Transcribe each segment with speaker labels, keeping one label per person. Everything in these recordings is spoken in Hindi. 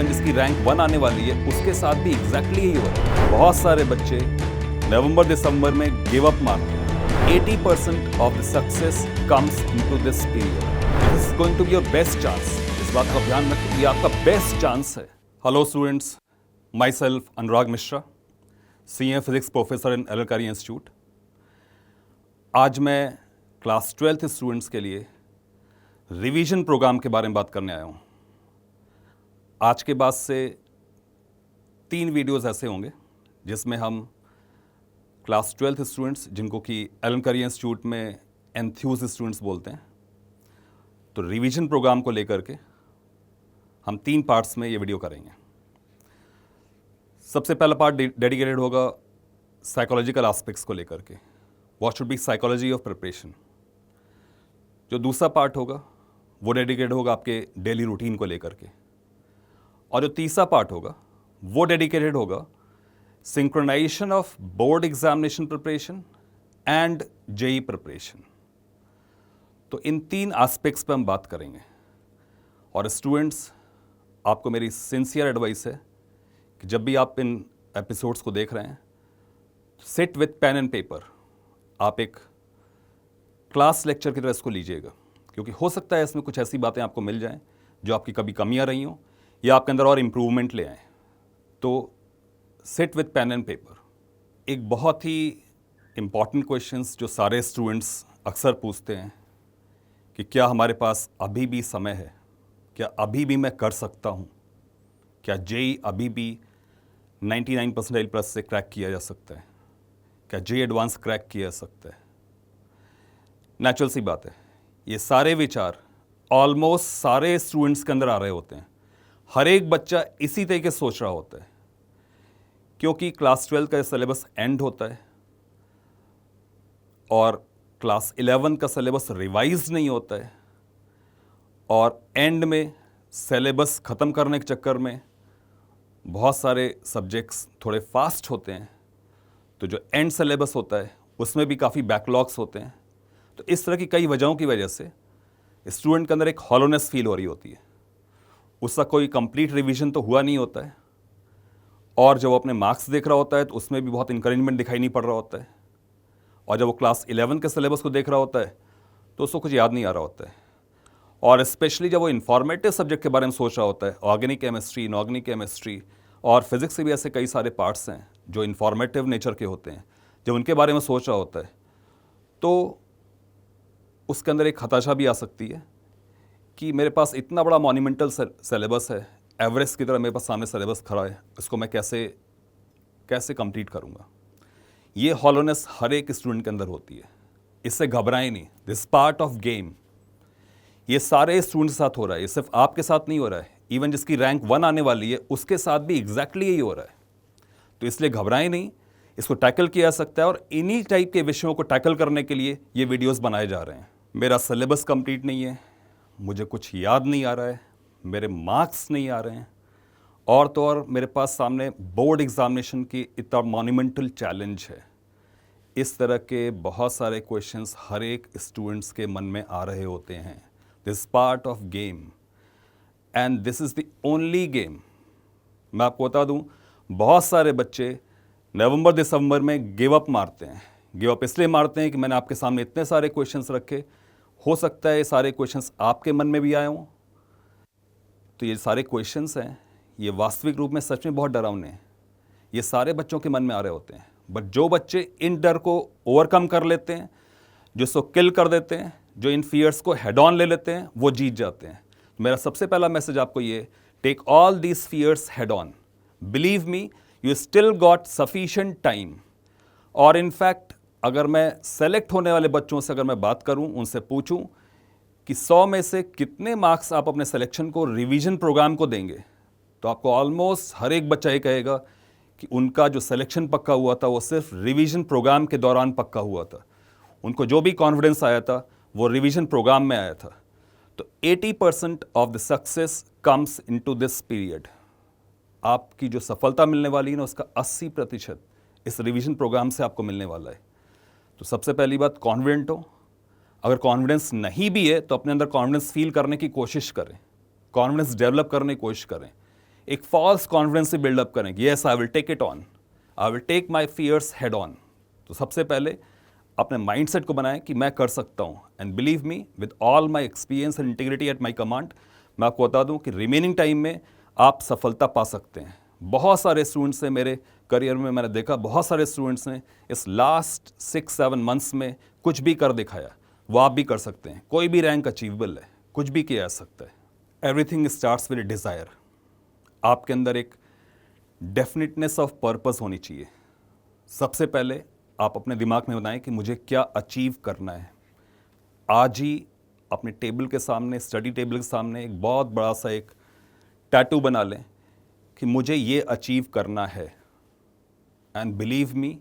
Speaker 1: इवन जिसकी रैंक 1 आने वाली है उसके साथ भी एग्जैक्टली यही हो रहा है। बहुत सारे बच्चे नवंबर दिसंबर में गिव अप मारते हैं। 80% of the success comes into this period. This is going to be your best chance. इस बात का ध्यान रखें, ये आपका बेस्ट चांस है। Hello students, myself Anurag Mishra, CA physics professor in एलकारी इंस्टीट्यूट। आज मैं क्लास 12th स्टूडेंट्स के लिए रिवीजन प्रोग्राम के बारे में बात करने आया हूँ। आज के बाद से 3 वीडियोस ऐसे होंगे जिसमें हम क्लास 12th स्टूडेंट्स, जिनको कि एलकारी इंस्टीट्यूट में एंथ्यूज स्टूडेंट्स बोलते हैं, तो रिवीजन प्रोग्राम को लेकर के हम 3 पार्ट्स में ये वीडियो करेंगे। सबसे पहला पार्ट डेडिकेटेड होगा साइकोलॉजिकल एस्पेक्ट्स को लेकर के, what should be psychology of preparation. जो दूसरा पार्ट होगा वो डेडिकेटेड होगा आपके डेली रूटीन को लेकर के, और जो तीसरा पार्ट होगा वो डेडिकेटेड होगा synchronization of board examination preparation and JEE preparation. तो इन 3 एस्पेक्ट्स पे हम बात करेंगे। और स्टूडेंट्स, आपको मेरी सिंसियर एडवाइस है कि जब भी आप इन एपिसोड्स को देख रहे हैं, sit with pen and paper. आप एक क्लास लेक्चर की तरह इसको लीजिएगा, क्योंकि हो सकता है इसमें कुछ ऐसी बातें आपको मिल जाएं जो आपकी कभी कमियां रही हों या आपके अंदर और इम्प्रूवमेंट ले आएँ। तो sit with pen and paper. एक बहुत ही इम्पॉर्टेंट क्वेश्चंस जो सारे स्टूडेंट्स अक्सर पूछते हैं कि क्या हमारे पास अभी भी समय है, क्या अभी भी मैं कर सकता हूँ, क्या जेई अभी भी 99 परसेंटाइल प्लस से क्रैक किया जा सकता है, क्या जेई एडवांस क्रैक किया जा सकता है। नेचुरल सी बात है, ये सारे विचार ऑलमोस्ट सारे स्टूडेंट्स के अंदर आ रहे होते हैं। हर एक बच्चा इसी तरीके से सोच रहा होता है, क्योंकि क्लास 12 का सिलेबस एंड होता है और क्लास 11 का सिलेबस रिवाइज नहीं होता है, और एंड में सिलेबस ख़त्म करने के चक्कर में बहुत सारे सब्जेक्ट्स थोड़े फास्ट होते हैं, तो जो एंड सिलेबस होता है उसमें भी काफ़ी बैकलॉग्स होते हैं। तो इस तरह की कई वजहों की वजह से स्टूडेंट के अंदर एक हॉलोनेस फील हो रही होती है। उसका कोई कंप्लीट रिवीजन तो हुआ नहीं होता है, और जब वो अपने मार्क्स देख रहा होता है तो उसमें भी बहुत इंकरेजमेंट दिखाई नहीं पड़ रहा होता है, और जब वो क्लास 11 के सिलेबस को देख रहा होता है तो उसको कुछ याद नहीं आ रहा होता है। और स्पेशली जब वो इंफॉर्मेटिव सब्जेक्ट के बारे में सोच रहा होता है, ऑर्गेनिक केमिस्ट्री, इनऑर्गेनिक केमिस्ट्री और फिजिक्स के भी ऐसे कई सारे पार्ट्स हैं जो इंफॉर्मेटिव नेचर के होते हैं, जब उनके बारे में सोच रहा होता है तो उसके अंदर एक हताशा भी आ सकती है कि मेरे पास इतना बड़ा मॉन्यूमेंटल सिलेबस है, एवरेस्ट की तरह मेरे पास सामने सिलेबस खड़ा है, इसको मैं कैसे कंप्लीट करूँगा। ये हॉलोनेस हर एक स्टूडेंट के अंदर होती है, इससे घबराएं नहीं, दिस पार्ट ऑफ गेम। ये सारे स्टूडेंट्स के साथ हो रहा है, ये सिर्फ आपके साथ नहीं हो रहा है, इवन जिसकी रैंक 1 आने वाली है उसके साथ भी एग्जैक्टली यही हो रहा है। तो इसलिए घबराएं नहीं, इसको टैकल किया जा सकता है, और इन्हीं टाइप के विषयों को टैकल करने के लिए ये वीडियोस बनाए जा रहे हैं। मेरा सिलेबस कंप्लीट नहीं है, मुझे कुछ याद नहीं आ रहा है, मेरे मार्क्स नहीं आ रहे हैं, और तो और मेरे पास सामने बोर्ड एग्जामिनेशन की इतना मॉन्यूमेंटल चैलेंज है। इस तरह के बहुत सारे क्वेश्चंस हर एक स्टूडेंट्स के मन में आ रहे होते हैं। This part of game and this is the only game. मैं आपको बता दूं, बहुत सारे बच्चे नवंबर दिसंबर में गिव अप मारते हैं। गिव अप इसलिए मारते हैं कि मैंने आपके सामने इतने सारे क्वेश्चंस रखे, हो सकता है ये सारे क्वेश्चंस आपके मन में भी आए हों। तो ये सारे क्वेश्चंस हैं, ये वास्तविक रूप में सच में बहुत डरावने हैं, ये सारे बच्चों के मन में आ रहे होते हैं। बट जो बच्चे इन डर को ओवरकम कर लेते हैं, जो इसको किल कर देते हैं, जो इन फियर्स को हेड ऑन ले लेते हैं, वो जीत जाते हैं। मेरा सबसे पहला मैसेज आपको ये, take all these fears head on. Believe me, you still got sufficient time. और इनफैक्ट अगर मैं सेलेक्ट होने वाले बच्चों से अगर मैं बात करूं, उनसे पूछूं कि 100 में से कितने मार्क्स आप अपने सिलेक्शन को रिवीजन प्रोग्राम को देंगे, तो आपको ऑलमोस्ट हर एक बच्चा ये कहेगा कि उनका जो सिलेक्शन पक्का हुआ था वो सिर्फ रिवीजन प्रोग्राम के दौरान पक्का हुआ था। उनको जो भी कॉन्फिडेंस आया था वो रिवीजन प्रोग्राम में आया था। तो 80% of the success comes into this period. आपकी जो सफलता मिलने वाली है ना, उसका 80% इस रिवीजन प्रोग्राम से आपको मिलने वाला है। तो सबसे पहली बात, कॉन्फिडेंट हो। अगर कॉन्फिडेंस नहीं भी है तो अपने अंदर कॉन्फिडेंस फील करने की कोशिश करें, कॉन्फिडेंस डेवलप करने की कोशिश करें। एक फॉल्स कॉन्फिडेंस से बिल्डअप करें कि yes I will take it on, I will take my fears head on. तो सबसे पहले अपने माइंडसेट को बनाएं कि मैं कर सकता हूं, and believe me with all my experience and integrity at my command, मैं आपको बता दूं कि रिमेनिंग टाइम में आप सफलता पा सकते हैं। बहुत सारे स्टूडेंट्स ने मेरे करियर में मैंने देखा, बहुत सारे स्टूडेंट्स ने इस लास्ट 6-7 मंथ्स में कुछ भी कर दिखाया, वो आप भी कर सकते हैं। कोई भी रैंक अचीवेबल है, कुछ भी किया जा सकता है। Everything starts with desire. आपके अंदर एक डेफिनेटनेस ऑफ पर्पस होनी चाहिए। सबसे पहले आप अपने दिमाग में बनाएं कि मुझे क्या अचीव करना है। आज ही अपने टेबल के सामने, स्टडी टेबल के सामने एक बहुत बड़ा सा एक टैटू बना लें कि मुझे ये अचीव करना है। एंड बिलीव मी,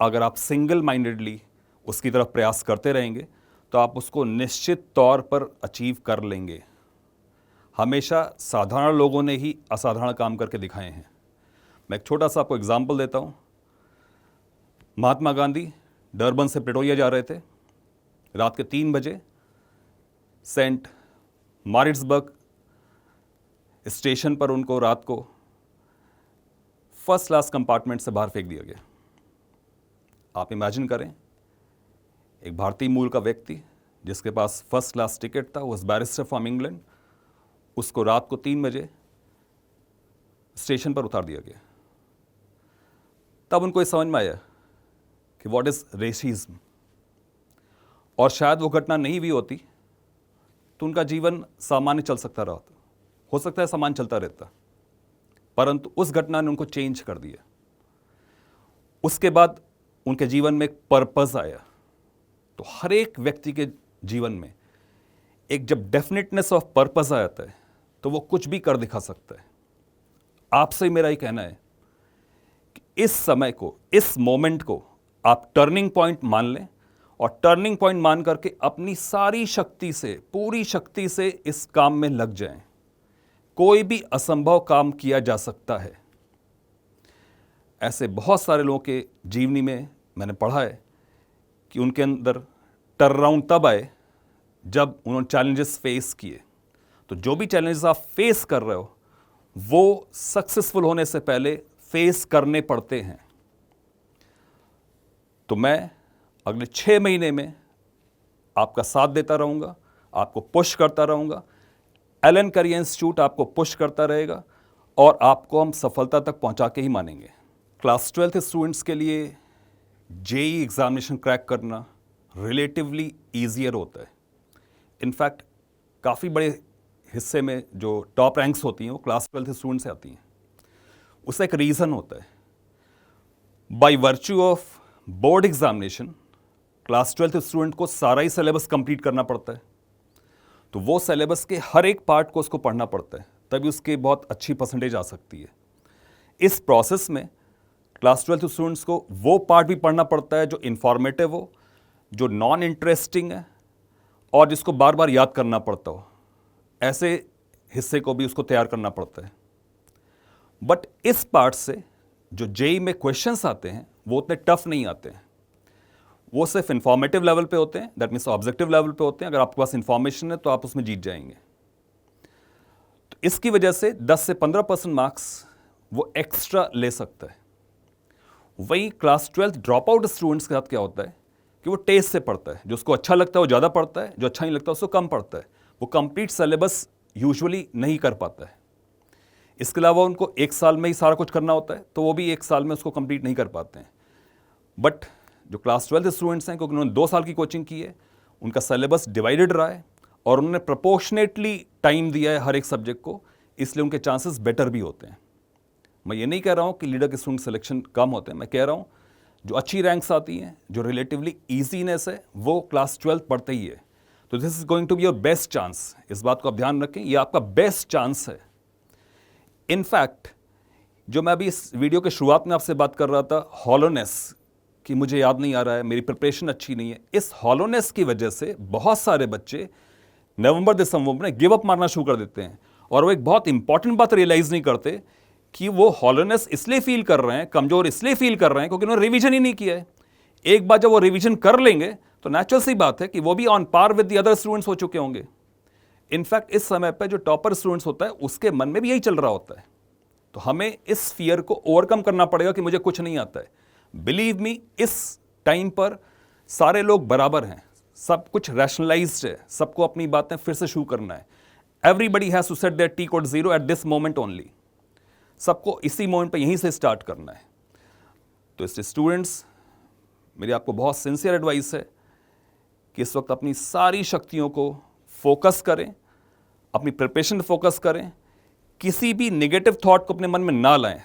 Speaker 1: अगर आप सिंगल माइंडेडली उसकी तरफ प्रयास करते रहेंगे तो आप उसको निश्चित तौर पर अचीव कर लेंगे। हमेशा साधारण लोगों ने ही असाधारण काम करके दिखाए हैं। मैं एक छोटा सा आपको एग्जाम्पल देता हूँ। महात्मा गांधी डरबन से प्रिटोरिया जा रहे थे। रात के 3 बजे सेंट मारिट्सबर्ग स्टेशन पर उनको रात को फर्स्ट क्लास कंपार्टमेंट से बाहर फेंक दिया गया। आप इमेजिन करें, एक भारतीय मूल का व्यक्ति जिसके पास फर्स्ट क्लास टिकट था, वो बैरिस्टर फ्रॉम इंग्लैंड, उसको रात को 3 बजे स्टेशन पर उतार दिया गया। तब उनको ये समझ में आया कि व्हाट इज रेसिज्म। और शायद वो घटना नहीं भी होती तो उनका जीवन सामान्य चल सकता रहता, हो सकता है सामान्य चलता रहता, परंतु उस घटना ने उनको चेंज कर दिया। उसके बाद उनके जीवन में एक पर्पस आया। तो हर एक व्यक्ति के जीवन में एक जब डेफिनेटनेस ऑफ पर्पस आ जाता है तो वो कुछ भी कर दिखा सकता है। आपसे मेरा ही कहना है कि इस समय को, इस मोमेंट को आप टर्निंग पॉइंट मान लें और टर्निंग पॉइंट मान करके अपनी सारी शक्ति से, पूरी शक्ति से इस काम में लग जाएं। कोई भी असंभव काम किया जा सकता है। ऐसे बहुत सारे लोगों के जीवनी में मैंने पढ़ा है कि उनके अंदर टर्न अराउंड तब आए जब उन्होंने चैलेंजेस फेस किए। तो जो भी चैलेंजेस आप फेस कर रहे हो वो सक्सेसफुल होने से पहले फेस करने पड़ते हैं। तो मैं अगले 6 महीने में आपका साथ देता रहूंगा, आपको पुश करता रहूंगा। एलन करियर इंस्टीट्यूट आपको पुश करता रहेगा और आपको हम सफलता तक पहुंचा के ही मानेंगे। क्लास 12th स्टूडेंट्स के लिए जेईई एग्जामिनेशन क्रैक करना रिलेटिवली ईजियर होता है। इनफैक्ट काफ़ी बड़े हिस्से में जो टॉप रैंक्स होती हैं वो क्लास 12th स्टूडेंट से आती हैं। उसका एक रीज़न होता है। By virtue of board examination class 12th student को सारा ही सिलेबस कंप्लीट करना पड़ता है। तो वो सिलेबस के हर एक पार्ट को उसको पढ़ना पड़ता है, तभी उसके बहुत अच्छी परसेंटेज आ सकती है। इस प्रोसेस में क्लास 12th स्टूडेंट्स को वो पार्ट भी पढ़ना पड़ता है जो इंफॉर्मेटिव हो, जो नॉन इंटरेस्टिंग है और जिसको बार बार याद करना पड़ता हो। ऐसे हिस्से को भी उसको तैयार करना पड़ता है। बट इस पार्ट से जो जेईई में क्वेश्चंस आते हैं वो उतने टफ नहीं आते हैं। वो सिर्फ इंफॉर्मेटिव लेवल पे होते हैं, दैट मीन्स ऑब्जेक्टिव लेवल पे होते हैं। अगर आपके पास इंफॉर्मेशन है तो आप उसमें जीत जाएंगे। तो इसकी वजह से 10 से 15% मार्क्स वो एक्स्ट्रा ले सकता है। वही class 12th drop out students के साथ क्या होता है कि वो टेस्ट से पढ़ता है। जो उसको अच्छा लगता है वो ज़्यादा पढ़ता है, जो अच्छा नहीं लगता उसको कम पढ़ता है। वो कंप्लीट सिलेबस यूजुअली नहीं कर पाता है। इसके अलावा उनको 1 साल में ही सारा कुछ करना होता है, तो वो भी 1 साल में उसको कंप्लीट नहीं कर पाते हैं। बट जो क्लास 12th स्टूडेंट्स हैं, क्योंकि उन्होंने 2 साल की कोचिंग की है, उनका सिलेबस डिवाइडेड रहा है और उन्होंने प्रोपोर्शनेटली टाइम दिया है हर एक सब्जेक्ट को, इसलिए उनके चांसेस बेटर भी होते हैं। मैं ये नहीं कह रहा हूँ कि लीडर के स्टूडेंट सिलेक्शन कम होते हैं। मैं कह रहा हूँ जो अच्छी रैंक्स आती हैं, जो रिलेटिवली ईजीनेस है, वो क्लास 12th पढ़ते ही है। तो this is going to be your best chance. इस बात को आप ध्यान रखें, ये आपका बेस्ट चांस है। इनफैक्ट जो मैं अभी इस वीडियो के शुरुआत में आपसे बात कर रहा था, हॉलोनेस, कि मुझे याद नहीं आ रहा है, मेरी प्रिपरेशन अच्छी नहीं है, इस हॉलोनेस की वजह से बहुत सारे बच्चे नवंबर दिसंबर में गिव अप मारना शुरू कर देते हैं। और वो एक बहुत इंपॉर्टेंट बात रियलाइज नहीं करते कि वो हॉलोनेस इसलिए फील कर रहे हैं, कमजोर इसलिए फील कर रहे हैं क्योंकि उन्होंने रिवीजन ही नहीं किया है। एक बार जब वो रिवीजन कर लेंगे तो नेचुरल सी बात है कि वो भी on par with the other students हो चुके होंगे। इनफैक्ट इस समय पर जो टॉपर स्टूडेंट्स होता है उसके मन में भी यही चल रहा होता है तो हमें इस फियर को ओवरकम करना पड़ेगा कि मुझे कुछ नहीं आता है। बिलीव मी, इस टाइम पर सारे लोग बराबर हैं, सब कुछ रैशनलाइज्ड है, सबको अपनी बातें फिर से शुरू करना है। Everybody has to set their T code zero at this moment only. सबको इसी मोमेंट पे यहीं से स्टार्ट करना है। तो इसलिए स्टूडेंट्स, मेरी आपको बहुत सिंसियर एडवाइस है कि इस वक्त अपनी सारी शक्तियों को फोकस करें, अपनी प्रिपरेशन फोकस करें, किसी भी नेगेटिव थॉट को अपने मन में ना लाएं,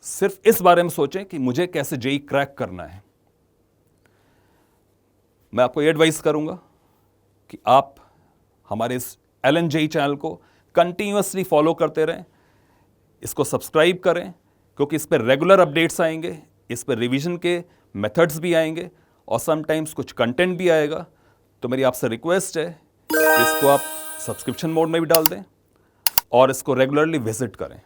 Speaker 1: सिर्फ इस बारे में सोचें कि मुझे कैसे जेई क्रैक करना है। मैं आपको ये एडवाइस करूंगा कि आप हमारे इस एलन जेई चैनल को कंटिन्यूअसली फॉलो करते रहें, इसको सब्सक्राइब करें, क्योंकि इस पर रेगुलर अपडेट्स आएंगे, इस पर रिवीजन के मेथड्स भी आएंगे और समटाइम्स कुछ कंटेंट भी आएगा। तो मेरी आपसे रिक्वेस्ट है कि इसको आप सब्सक्रिप्शन मोड में भी डाल दें और इसको रेगुलरली विजिट करें।